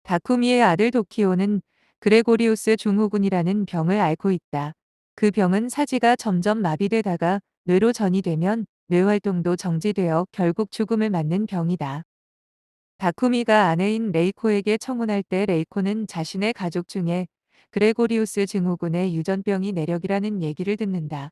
다쿠미의 아들 도키오는 그레고리우스 증후군이라는 병을 앓고 있다. 그 병은 사지가 점점 마비되다가 뇌로 전이되면 뇌 활동도 정지되어 결국 죽음을 맞는 병이다. 다쿠미가 아내인 레이코에게 청혼할 때 레이코는 자신의 가족 중에 그레고리우스 증후군의 유전병이 내력이라는 얘기를 듣는다.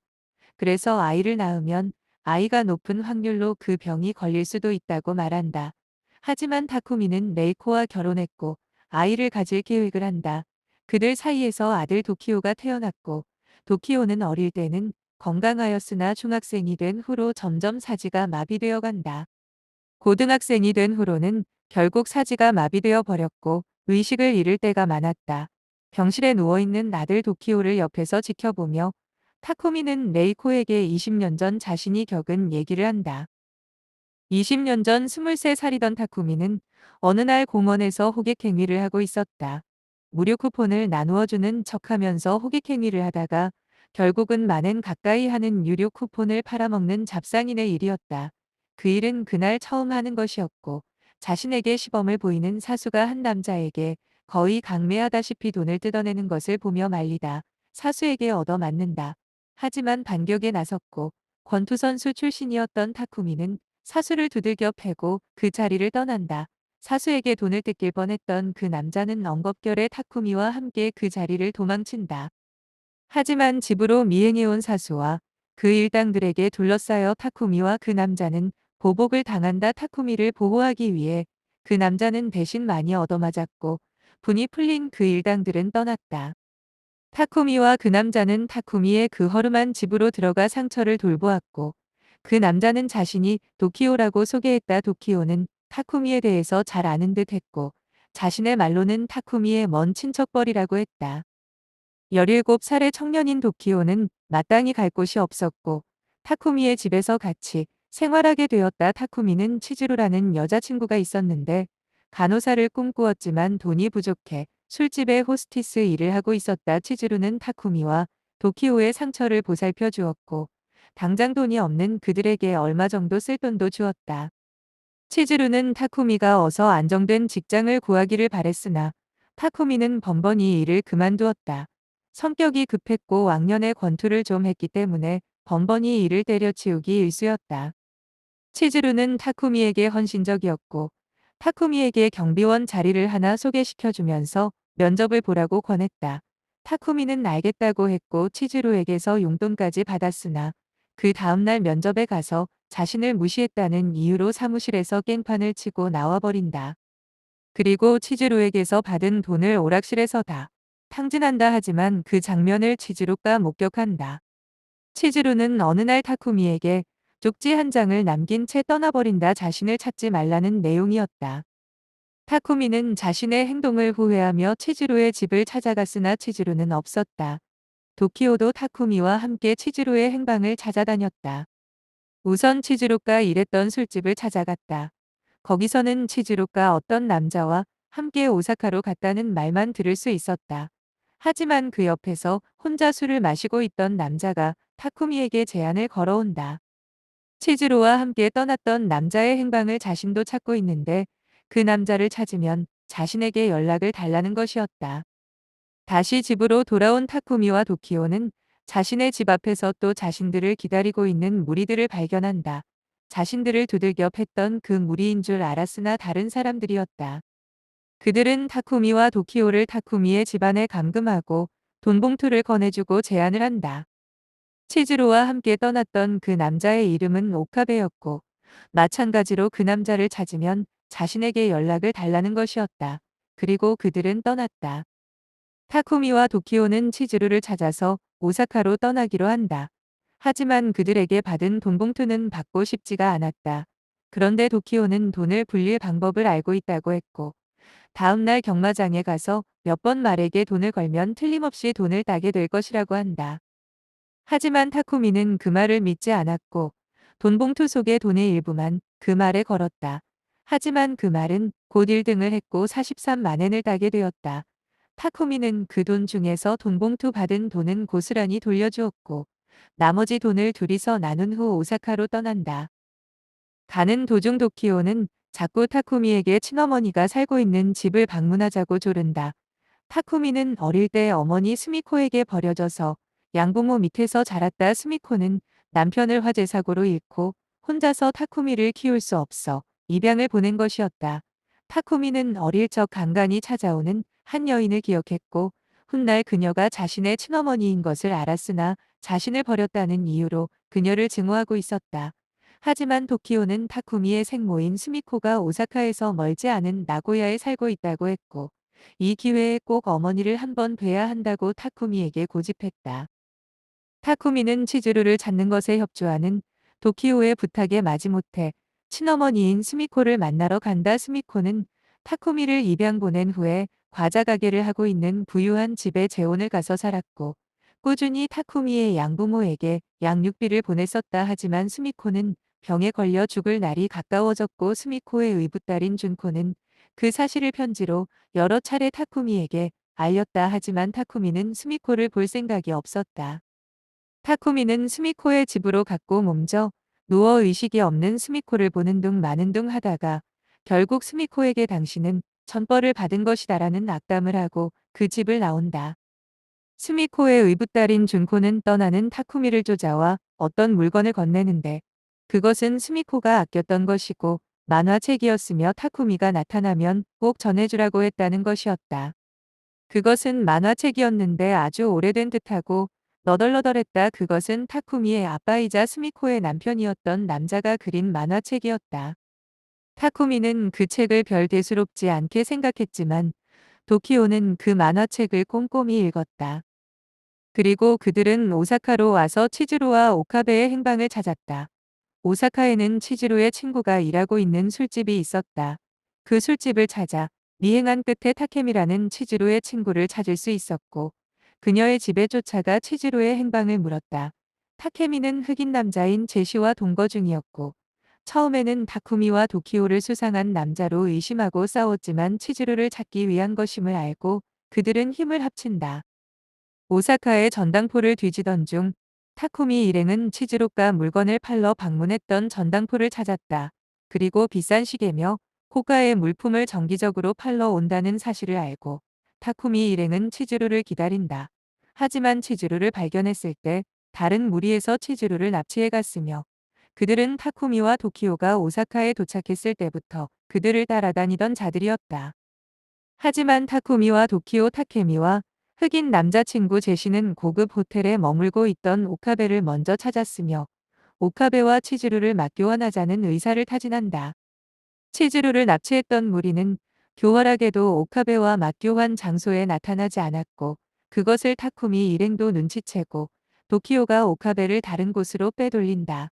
그래서 아이를 낳으면 아이가 높은 확률로 그 병이 걸릴 수도 있다고 말한다. 하지만 타쿠미는 레이코와 결혼했고 아이를 가질 계획을 한다. 그들 사이에서 아들 도키오가 태어났고 도키오는 어릴 때는 건강하였으나 중학생이 된 후로 점점 사지가 마비되어 간다. 고등학생이 된 후로는 결국 사지가 마비되어 버렸고 의식을 잃을 때가 많았다. 병실에 누워있는 아들 도키오를 옆에서 지켜보며 타쿠미는 레이코에게 20년 전 자신이 겪은 얘기를 한다. 20년 전 23살이던 타쿠미는 어느 날 공원에서 호객행위를 하고 있었다. 무료 쿠폰을 나누어주는 척하면서 호객행위를 하다가 결국은 만엔 가까이 하는 유료 쿠폰을 팔아먹는 잡상인의 일이었다. 그 일은 그날 처음 하는 것이었고 자신에게 시범을 보이는 사수가 한 남자에게 거의 강매하다시피 돈을 뜯어내는 것을 보며 말리다. 사수에게 얻어맞는다. 하지만 반격에 나섰고 권투선수 출신이었던 타쿠미는 사수를 두들겨 패고 그 자리를 떠난다. 사수에게 돈을 뜯길 뻔했던 그 남자는 엉겁결에 타쿠미와 함께 그 자리를 도망친다. 하지만 집으로 미행해온 사수와 그 일당들에게 둘러싸여 타쿠미와 그 남자는 보복을 당한다. 타쿠미를 보호하기 위해 그 남자는 대신 많이 얻어맞았고 분이 풀린 그 일당들은 떠났다. 타쿠미와 그 남자는 타쿠미의 그 허름한 집으로 들어가 상처를 돌보았고 그 남자는 자신이 도키오라고 소개했다. 도키오는 타쿠미에 대해서 잘 아는 듯 했고 자신의 말로는 타쿠미의 먼 친척벌이라고 했다. 17살의 청년인 도키오는 마땅히 갈 곳이 없었고 타쿠미의 집에서 같이 생활하게 되었다. 타쿠미는 치즈루라는 여자친구가 있었는데 간호사를 꿈꾸었지만 돈이 부족해 술집의 호스티스 일을 하고 있었다. 치즈루는 타쿠미와 도키오의 상처를 보살펴 주었고 당장 돈이 없는 그들에게 얼마 정도 쓸 돈도 주었다. 치즈루는 타쿠미가 어서 안정된 직장을 구하기를 바랬으나 타쿠미는 번번이 일을 그만두었다. 성격이 급했고 왕년에 권투를 좀 했기 때문에 번번이 일을 때려치우기 일쑤였다. 치즈루는 타쿠미에게 헌신적이었고 타쿠미에게 경비원 자리를 하나 소개시켜주면서 면접을 보라고 권했다. 타쿠미는 알겠다고 했고 치즈루에게서 용돈까지 받았으나 그 다음날 면접에 가서 자신을 무시했다는 이유로 사무실에서 깽판을 치고 나와버린다. 그리고 치즈루에게서 받은 돈을 오락실에서 다 탕진한다. 하지만 그 장면을 치즈루가 목격한다. 치즈루는 어느 날 타쿠미에게 쪽지 한 장을 남긴 채 떠나버린다. 자신을 찾지 말라는 내용이었다. 타쿠미는 자신의 행동을 후회하며 치즈루의 집을 찾아갔으나 치즈루는 없었다. 도키오도 타쿠미와 함께 치즈루의 행방을 찾아다녔다. 우선 치즈루가 일했던 술집을 찾아갔다. 거기서는 치즈루가 어떤 남자와 함께 오사카로 갔다는 말만 들을 수 있었다. 하지만 그 옆에서 혼자 술을 마시고 있던 남자가 타쿠미에게 제안을 걸어온다. 치즈루와 함께 떠났던 남자의 행방을 자신도 찾고 있는데 그 남자를 찾으면 자신에게 연락을 달라는 것이었다. 다시 집으로 돌아온 타쿠미와 도키오는 자신의 집 앞에서 또 자신들을 기다리고 있는 무리들을 발견한다. 자신들을 두들겨 팼던 그 무리인 줄 알았으나 다른 사람들이었다. 그들은 타쿠미와 도키오를 타쿠미의 집안에 감금하고 돈봉투를 꺼내주고 제안을 한다. 치즈로와 함께 떠났던 그 남자의 이름은 오카베였고 마찬가지로 그 남자를 찾으면 자신에게 연락을 달라는 것이었다. 그리고 그들은 떠났다. 타쿠미와 도키오는 치즈루를 찾아서 오사카로 떠나기로 한다. 하지만 그들에게 받은 돈 봉투는 받고 싶지가 않았다. 그런데 도키오는 돈을 불릴 방법을 알고 있다고 했고 다음날 경마장에 가서 몇 번 말에게 돈을 걸면 틀림없이 돈을 따게 될 것이라고 한다. 하지만 타쿠미는 그 말을 믿지 않았고 돈 봉투 속의 돈의 일부만 그 말에 걸었다. 하지만 그 말은 곧 1등을 했고 43만 엔을 따게 되었다. 타쿠미는 그 돈 중에서 돈봉투 받은 돈은 고스란히 돌려주었고 나머지 돈을 둘이서 나눈 후 오사카로 떠난다. 가는 도중 도키오는 자꾸 타쿠미에게 친어머니가 살고 있는 집을 방문하자고 조른다. 타쿠미는 어릴 때 어머니 스미코에게 버려져서 양부모 밑에서 자랐다. 스미코는 남편을 화재 사고로 잃고 혼자서 타쿠미를 키울 수 없어 입양을 보낸 것이었다. 타쿠미는 어릴 적 간간히 찾아오는 한 여인을 기억했고 훗날 그녀가 자신의 친어머니인 것을 알았으나 자신을 버렸다는 이유로 그녀를 증오하고 있었다. 하지만 도키오는 타쿠미의 생모인 스미코가 오사카에서 멀지 않은 나고야에 살고 있다고 했고 이 기회에 꼭 어머니를 한번 뵈야 한다고 타쿠미에게 고집했다. 타쿠미는 치즈루를 찾는 것에 협조하는 도키오의 부탁에 마지못해 친어머니인 스미코를 만나러 간다. 스미코는 타쿠미를 입양 보낸 후에 과자 가게를 하고 있는 부유한 집에 재혼을 가서 살았고 꾸준히 타쿠미의 양부모에게 양육비를 보냈었다. 하지만 스미코는 병에 걸려 죽을 날이 가까워졌고 스미코의 의붓딸인 준코는 그 사실을 편지로 여러 차례 타쿠미에게 알렸다. 하지만 타쿠미는 스미코를 볼 생각이 없었다. 타쿠미는 스미코의 집으로 갔고 몸져 누워 의식이 없는 스미코를 보는 둥 마는 둥 하다가 결국 스미코에게 당신은 천벌을 받은 것이다라는 악담을 하고 그 집을 나온다. 스미코의 의붓딸인 준코는 떠나는 타쿠미를 쫓아와 어떤 물건을 건네는데 그것은 스미코가 아꼈던 것이고 만화책이었으며 타쿠미가 나타나면 꼭 전해주라고 했다는 것이었다. 그것은 만화책이었는데 아주 오래된 듯하고 너덜너덜했다. 그것은 타쿠미의 아빠이자 스미코의 남편이었던 남자가 그린 만화책이었다. 타쿠미는 그 책을 별 대수롭지 않게 생각했지만 도키오는 그 만화책을 꼼꼼히 읽었다. 그리고 그들은 오사카로 와서 치즈루와 오카베의 행방을 찾았다. 오사카에는 치즈루의 친구가 일하고 있는 술집이 있었다. 그 술집을 찾아 미행한 끝에 타케미라는 치즈루의 친구를 찾을 수 있었고 그녀의 집에 쫓아가 치즈루의 행방을 물었다. 타케미는 흑인 남자인 제시와 동거 중이었고 처음에는 다쿠미와 도키오를 수상한 남자로 의심하고 싸웠지만 치즈루를 찾기 위한 것임을 알고 그들은 힘을 합친다. 오사카의 전당포를 뒤지던 중 타쿠미 일행은 치즈루가 물건을 팔러 방문했던 전당포를 찾았다. 그리고 비싼 시계며 고가의 물품을 정기적으로 팔러 온다는 사실을 알고 타쿠미 일행은 치즈루를 기다린다. 하지만 치즈루를 발견했을 때 다른 무리에서 치즈루를 납치해 갔으며 그들은 타쿠미와 도키오가 오사카에 도착했을 때부터 그들을 따라다니던 자들이었다. 하지만 타쿠미와 도키오 타케미와 흑인 남자친구 제시는 고급 호텔에 머물고 있던 오카베를 먼저 찾았으며 오카베와 치즈루를 맞교환하자는 의사를 타진한다. 치즈루를 납치했던 무리는 교활하게도 오카베와 맞교환 장소에 나타나지 않았고 그것을 타쿠미 일행도 눈치채고 도키오가 오카베를 다른 곳으로 빼돌린다.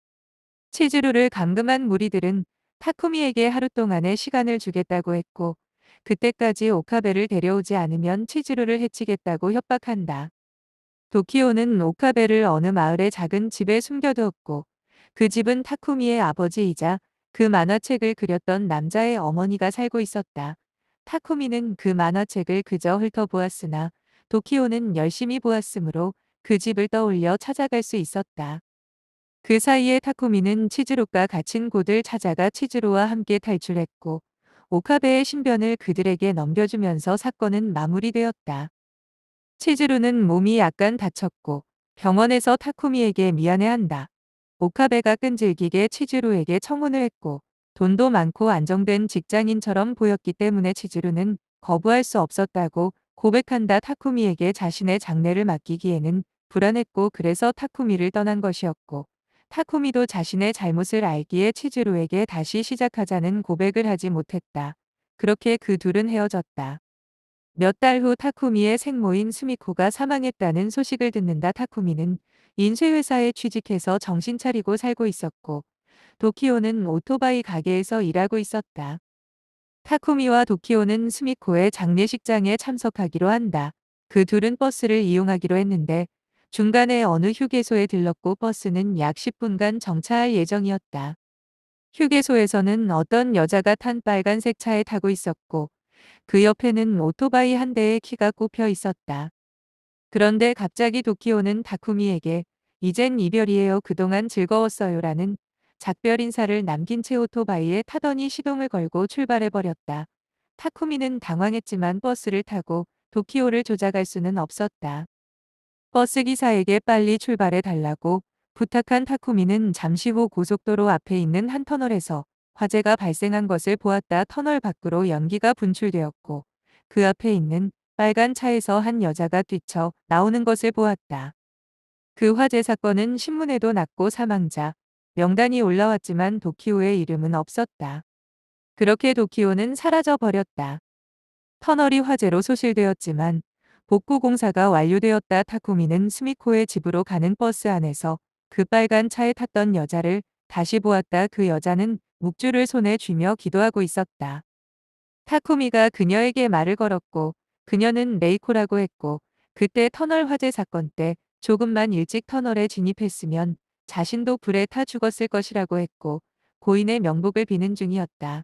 치즈루를 감금한 무리들은 타쿠미에게 하루 동안의 시간을 주겠다고 했고 그때까지 오카베를 데려오지 않으면 치즈루를 해치겠다고 협박한다. 도키오는 오카베를 어느 마을의 작은 집에 숨겨두었고 그 집은 타쿠미의 아버지이자 그 만화책을 그렸던 남자의 어머니가 살고 있었다. 타쿠미는 그 만화책을 그저 훑어보았으나 도키오는 열심히 보았으므로 그 집을 떠올려 찾아갈 수 있었다. 그 사이에 타쿠미는 치즈루가 갇힌 곳을 찾아가 치즈루와 함께 탈출했고 오카베의 신변을 그들에게 넘겨주면서 사건은 마무리되었다. 치즈루는 몸이 약간 다쳤고 병원에서 타쿠미에게 미안해한다. 오카베가 끈질기게 치즈루에게 청혼을 했고 돈도 많고 안정된 직장인처럼 보였기 때문에 치즈루는 거부할 수 없었다고 고백한다. 타쿠미에게 자신의 장래를 맡기기에는 불안했고 그래서 타쿠미를 떠난 것이었고 타쿠미도 자신의 잘못을 알기에 치즈루에게 다시 시작하자는 고백을 하지 못했다. 그렇게 그 둘은 헤어졌다. 몇 달 후 타쿠미의 생모인 스미코가 사망했다는 소식을 듣는다. 타쿠미는 인쇄회사에 취직해서 정신 차리고 살고 있었고 도키오는 오토바이 가게에서 일하고 있었다. 타쿠미와 도키오는 스미코의 장례식장에 참석하기로 한다. 그 둘은 버스를 이용하기로 했는데 중간에 어느 휴게소에 들렀고 버스는 약 10분간 정차할 예정이었다. 휴게소에서는 어떤 여자가 탄 빨간색 차에 타고 있었고 그 옆에는 오토바이 한 대에 키가 꼽혀 있었다. 그런데 갑자기 도키오는 다쿠미에게 이젠 이별이에요. 그동안 즐거웠어요라는 작별 인사를 남긴 채 오토바이에 타더니 시동을 걸고 출발해버렸다. 타쿠미는 당황했지만 버스를 타고 도키오를 조작할 수는 없었다. 버스 기사에게 빨리 출발해 달라고 부탁한 타쿠미는 잠시 후 고속도로 앞에 있는 한 터널에서 화재가 발생한 것을 보았다. 터널 밖으로 연기가 분출되었고 그 앞에 있는 빨간 차에서 한 여자가 뛰쳐 나오는 것을 보았다. 그 화재 사건은 신문에도 났고 사망자 명단이 올라왔지만 도키오의 이름은 없었다. 그렇게 도키오는 사라져 버렸다. 터널이 화재로 소실되었지만 복구 공사가 완료되었다. 타쿠미는 스미코의 집으로 가는 버스 안에서 그 빨간 차에 탔던 여자를 다시 보았다. 그 여자는 묵주를 손에 쥐며 기도하고 있었다. 타쿠미가 그녀에게 말을 걸었고 그녀는 레이코라고 했고 그때 터널 화재 사건 때 조금만 일찍 터널에 진입했으면 자신도 불에 타 죽었을 것이라고 했고 고인의 명복을 비는 중이었다.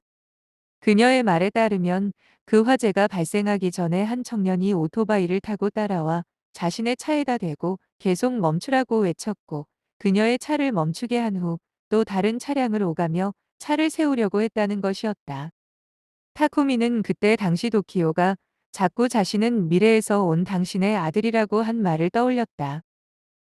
그녀의 말에 따르면 그 화재가 발생하기 전에 한 청년이 오토바이를 타고 따라와 자신의 차에다 대고 계속 멈추라고 외쳤고 그녀의 차를 멈추게 한 후 또 다른 차량을 오가며 차를 세우려고 했다는 것이었다. 타쿠미는 그때 당시 도키오가 자꾸 자신은 미래에서 온 당신의 아들이라고 한 말을 떠올렸다.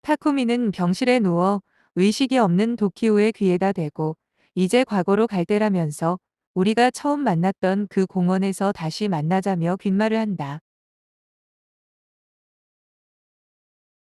타쿠미는 병실에 누워 의식이 없는 도키오의 귀에다 대고 이제 과거로 갈 때라면서 우리가 처음 만났던 그 공원에서 다시 만나자며 귓말을 한다.